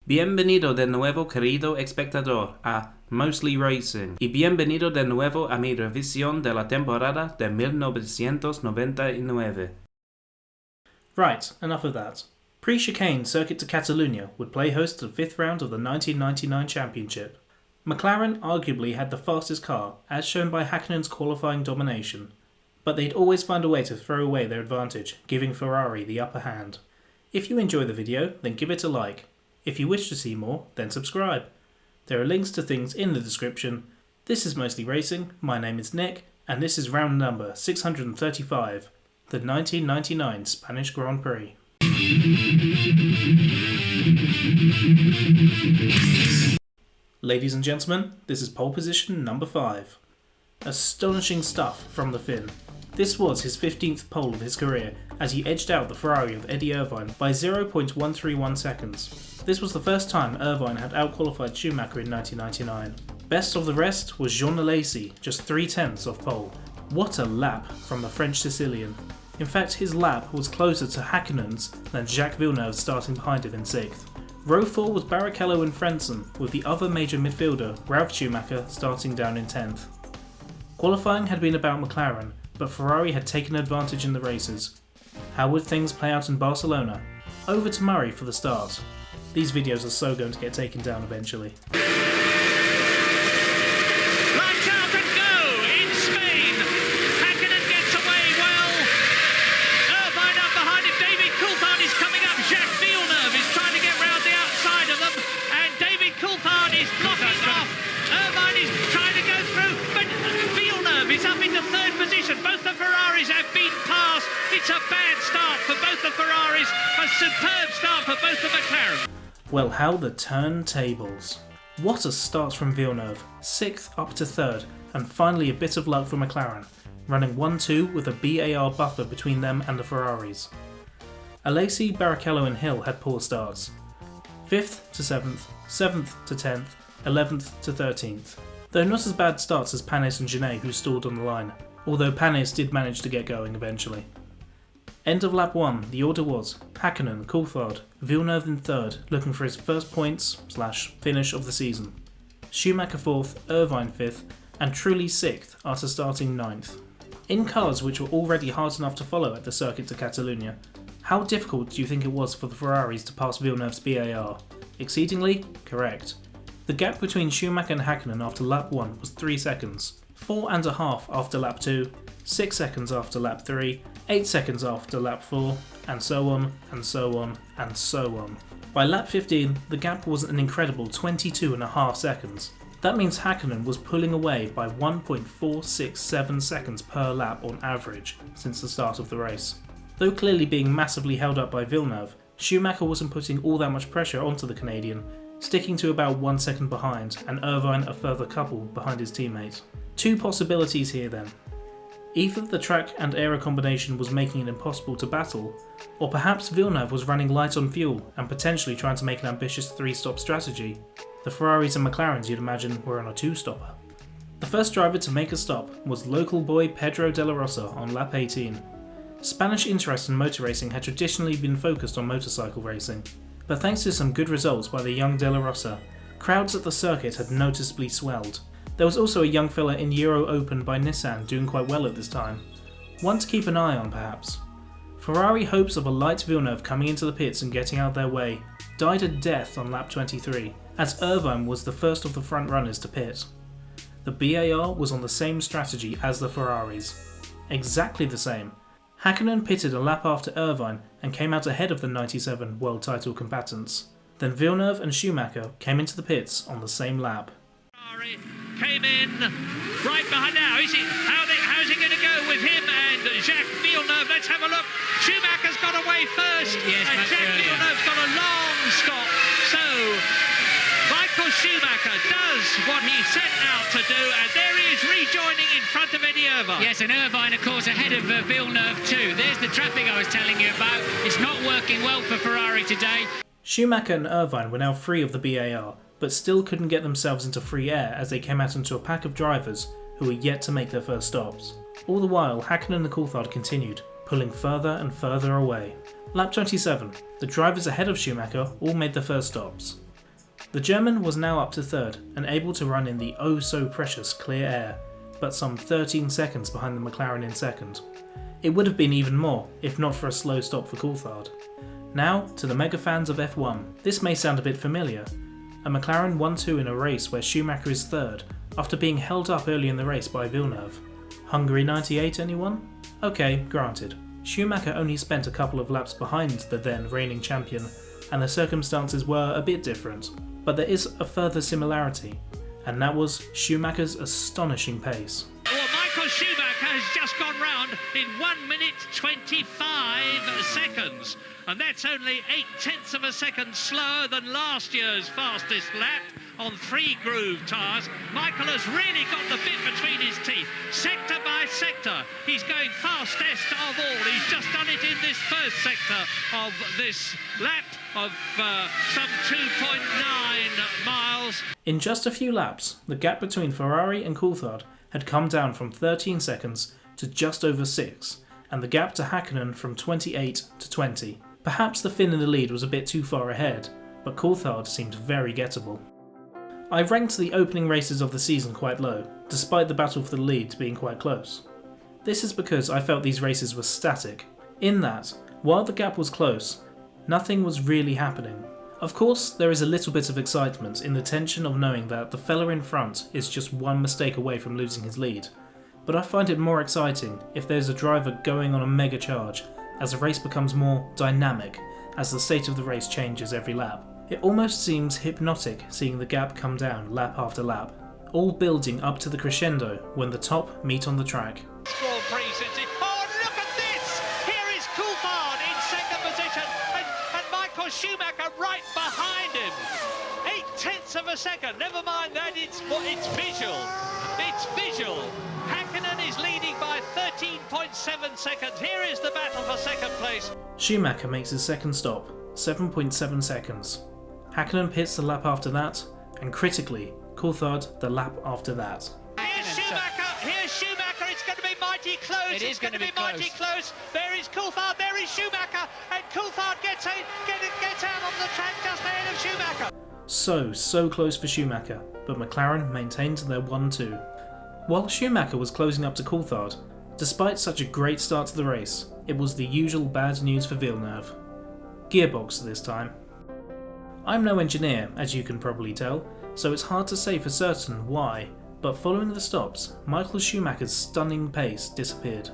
Bienvenido de nuevo, querido espectador, a Mostly Racing, y bienvenido de nuevo a mi revisión de la temporada de 1999. Right, enough of that. Prix Chicane Circuit de Catalunya would play host to the fifth round of the 1999 championship. McLaren arguably had the fastest car, as shown by Häkkinen's qualifying domination, but they'd always find a way to throw away their advantage, giving Ferrari the upper hand. If you enjoy the video, then give it a like. If you wish to see more, then subscribe. There are links to things in the description. This is Mostly Racing, my name is Nick, and this is round number 635, the 1999 Spanish Grand Prix. Ladies and gentlemen, this is pole position number 5. Astonishing stuff from the Finn. This was his 15th pole of his career as he edged out the Ferrari of Eddie Irvine by 0.131 seconds. This was the first time Irvine had outqualified Schumacher in 1999. Best of the rest was Jean Alesi, just 3/10 off pole. What a lap from the French Sicilian. In fact, his lap was closer to Häkkinen's than Jacques Villeneuve's starting behind him in 6th. Row 4 was Barrichello and Frentzen, with the other major midfielder, Ralf Schumacher, starting down in 10th. Qualifying had been about McLaren, but Ferrari had taken advantage in the races. How would things play out in Barcelona? Over to Murray for the start. These videos are so going to get taken down eventually. Both the Ferraris have been passed. It's a bad start for both the Ferraris, a superb start for both the McLaren. Well, how the turntables. What a start from Villeneuve, 6th up to 3rd, and finally a bit of luck for McLaren, running 1-2 with a BAR buffer between them and the Ferraris. Alesi, Barrichello and Hill had poor starts. 5th to 7th, 7th to 10th, 11th to 13th. Though not as bad starts as Panis and Genet, who stalled on the line, although Panis did manage to get going eventually. End of lap 1, the order was Häkkinen, Coulthard, Villeneuve in 3rd, looking for his first points/finish of the season. Schumacher 4th, Irvine 5th, and Trulli 6th after starting 9th. In cars which were already hard enough to follow at the Circuit de Catalunya, how difficult do you think it was for the Ferraris to pass Villeneuve's BAR? Exceedingly correct. The gap between Schumacher and Häkkinen after lap 1 was 3 seconds. 4.5 after lap 2, 6 seconds after lap 3, 8 seconds after lap 4, and so on, and so on, and so on. By lap 15, the gap was an incredible 22.5 seconds. That means Häkkinen was pulling away by 1.467 seconds per lap on average since the start of the race. Though clearly being massively held up by Villeneuve, Schumacher wasn't putting all that much pressure onto the Canadian, sticking to about 1 second behind, and Irvine a further couple behind his teammate. Two possibilities here then. Either the track and aero combination was making it impossible to battle, or perhaps Villeneuve was running light on fuel and potentially trying to make an ambitious 3-stop strategy. The Ferraris and McLarens, you'd imagine, were on a 2-stopper. The first driver to make a stop was local boy Pedro de la Rosa on lap 18. Spanish interest in motor racing had traditionally been focused on motorcycle racing, but thanks to some good results by the young de la Rosa, crowds at the circuit had noticeably swelled. There was also a young fella in Euro Open by Nissan doing quite well at this time. One to keep an eye on perhaps. Ferrari hopes of a light Villeneuve coming into the pits and getting out their way died a death on lap 23, as Irvine was the first of the front runners to pit. The BAR was on the same strategy as the Ferraris. Exactly the same. Häkkinen pitted a lap after Irvine and came out ahead of the 97 world title combatants. Then Villeneuve and Schumacher came into the pits on the same lap. Came in right behind now. How's it going to go with him and Jacques Villeneuve? Let's have a look. Schumacher's got away first, yes, and Jacques Villeneuve's got a long stop. So Michael Schumacher does what he set out to do, and there he is rejoining in front of Eddie Irvine. Yes, and Irvine, of course, ahead of Villeneuve too. There's the traffic I was telling you about. It's not working well for Ferrari today. Schumacher and Irvine were now free of the BAR, but still couldn't get themselves into free air as they came out into a pack of drivers who were yet to make their first stops. All the while, Häkkinen and Coulthard continued, pulling further and further away. Lap 27, the drivers ahead of Schumacher all made their first stops. The German was now up to third and able to run in the oh-so-precious clear air, but some 13 seconds behind the McLaren in second. It would have been even more, if not for a slow stop for Coulthard. Now, to the mega fans of F1, this may sound a bit familiar. A McLaren 1-2 in a race where Schumacher is third, after being held up early in the race by Villeneuve. Hungary 98, anyone? Okay, granted. Schumacher only spent a couple of laps behind the then reigning champion, and the circumstances were a bit different. But there is a further similarity, and that was Schumacher's astonishing pace. Well, Michael Schumacher has just gone round in 1 minute 25 seconds, and that's only 0.8 of a second slower than last year's fastest lap on 3 groove tyres. Michael has really got the bit between his teeth, sector by sector. He's going fastest of all. He's just done it in this first sector of this lap of some 2.9 miles. In just a few laps, the gap between Ferrari and Coulthard had come down from 13 seconds to just over 6, and the gap to Häkkinen from 28 to 20. Perhaps the Finn in the lead was a bit too far ahead, but Coulthard seemed very gettable. I ranked the opening races of the season quite low, despite the battle for the lead being quite close. This is because I felt these races were static, in that, while the gap was close, nothing was really happening. Of course, there is a little bit of excitement in the tension of knowing that the fella in front is just one mistake away from losing his lead, but I find it more exciting if there's a driver going on a mega charge, as the race becomes more dynamic, as the state of the race changes every lap. It almost seems hypnotic seeing the gap come down lap after lap, all building up to the crescendo when the top meet on the track. Oh, look at this! Here is Coulthard in second position, and Michael Schumacher right behind him. 0.8 of a second. Never mind that, it's visual. It's visual. Häkkinen is leading by 13.7 seconds. Here is the battle for second place. Schumacher makes his second stop, 7.7 seconds. Häkkinen pits the lap after that, and critically, Coulthard the lap after that. Here's Schumacher, it's going to be mighty close. It's going to be mighty close. There is Coulthard, there is Schumacher, and Coulthard gets out on the track just ahead of Schumacher. So close for Schumacher, but McLaren maintained their 1-2. While Schumacher was closing up to Coulthard, despite such a great start to the race, it was the usual bad news for Villeneuve. Gearbox this time. I'm no engineer, as you can probably tell, so it's hard to say for certain why, but following the stops, Michael Schumacher's stunning pace disappeared.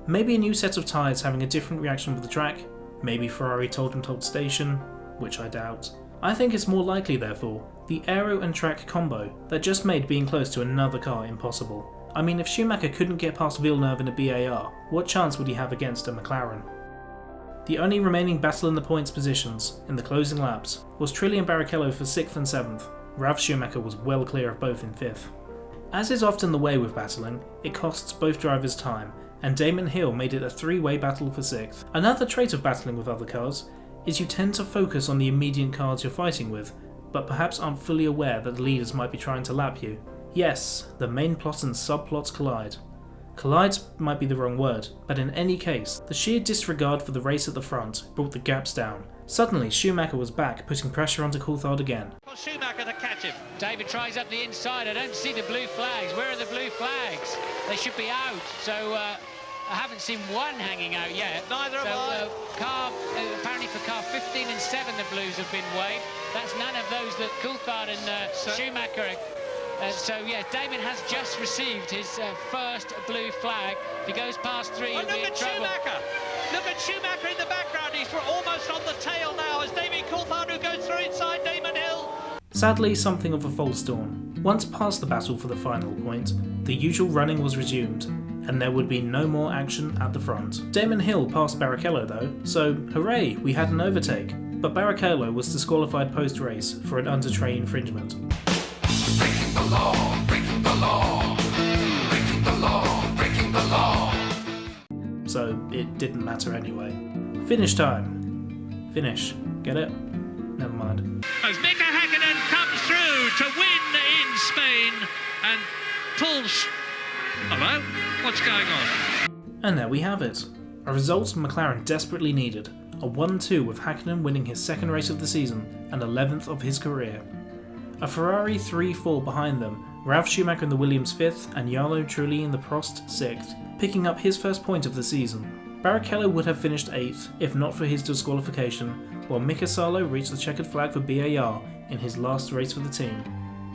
Maybe a new set of tyres having a different reaction with the track, maybe Ferrari told him to hold station, which I doubt. I think it's more likely, therefore, the aero and track combo that just made being close to another car impossible. I mean, if Schumacher couldn't get past Villeneuve in a BAR, what chance would he have against a McLaren? The only remaining battle in the points positions, in the closing laps, was Trulli and Barrichello for 6th and 7th. Ralf Schumacher was well clear of both in 5th. As is often the way with battling, it costs both drivers time, and Damon Hill made it a 3-way battle for 6th. Another trait of battling with other cars is you tend to focus on the immediate cars you're fighting with, but perhaps aren't fully aware that the leaders might be trying to lap you. Yes, the main plot and subplots collide. Collide might be the wrong word, but in any case, the sheer disregard for the race at the front brought the gaps down. Suddenly, Schumacher was back, putting pressure onto Coulthard again. Schumacher to catch him. David tries up the inside. I don't see the blue flags. Where are the blue flags? They should be out. So I haven't seen one hanging out yet. Neither have I. Apparently for car 15 and 7, the blues have been waved. That's none of those that Coulthard and Schumacher. So yeah, Damon has just received his first blue flag. If he goes past 3, he'll be in trouble. Schumacher. Look at Schumacher in the background. He's almost on the tail now as Damien Coulthard who goes through inside Damon Hill. Sadly, something of a false dawn. Once past the battle for the final point, the usual running was resumed, and there would be no more action at the front. Damon Hill passed Barrichello though, so hooray, we had an overtake. But Barrichello was disqualified post-race for an under-tray infringement. Breaking the law, breaking the law, breaking the law, breaking the law. So it didn't matter anyway. Finish time. Finish. Get it? Never mind. As Mika Häkkinen comes through to win in Spain and pulls... Hello? What's going on? And there we have it. A result McLaren desperately needed. A 1-2 with Häkkinen winning his second race of the season and 11th of his career. A Ferrari 3-4 behind them, Ralf Schumacher in the Williams 5th and Jarno Trulli in the Prost 6th, picking up his first point of the season. Barrichello would have finished 8th if not for his disqualification, while Mika Salo reached the checkered flag for BAR in his last race for the team,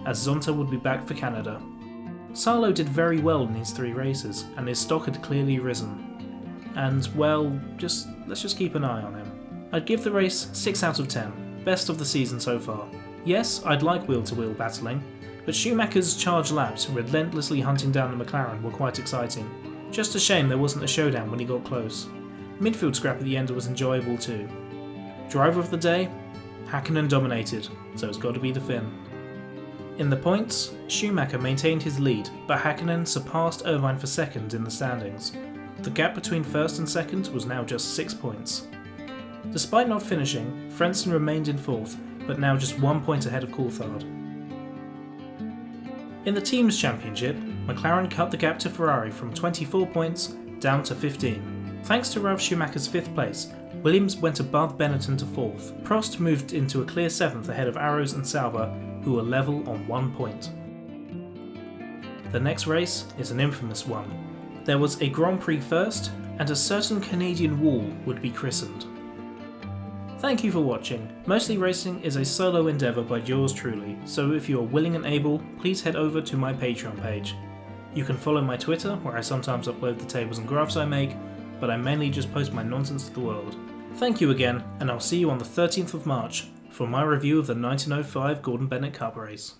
as Zonta would be back for Canada. Salo did very well in his 3 races, and his stock had clearly risen. And, well, let's just keep an eye on him. I'd give the race 6 out of 10, best of the season so far. Yes, I'd like wheel-to-wheel battling, but Schumacher's charge laps relentlessly hunting down the McLaren were quite exciting. Just a shame there wasn't a showdown when he got close. Midfield scrap at the end was enjoyable too. Driver of the day? Häkkinen dominated, so it's got to be the Finn. In the points, Schumacher maintained his lead, but Häkkinen surpassed Irvine for second in the standings. The gap between first and second was now just 6 points. Despite not finishing, Frentzen remained in 4th, but now just 1 point ahead of Coulthard. In the Teams' Championship, McLaren cut the gap to Ferrari from 24 points down to 15. Thanks to Ralf Schumacher's 5th place, Williams went above Benetton to 4th. Prost moved into a clear 7th ahead of Arrows and Sauber, who were level on 1 point. The next race is an infamous one. There was a Grand Prix first, and a certain Canadian wall would be christened. Thank you for watching. Mostly Racing is a solo endeavour by yours truly, so if you are willing and able, please head over to my Patreon page. You can follow my Twitter, where I sometimes upload the tables and graphs I make, but I mainly just post my nonsense to the world. Thank you again, and I'll see you on the 13th of March for my review of the 1905 Gordon Bennett Cup race.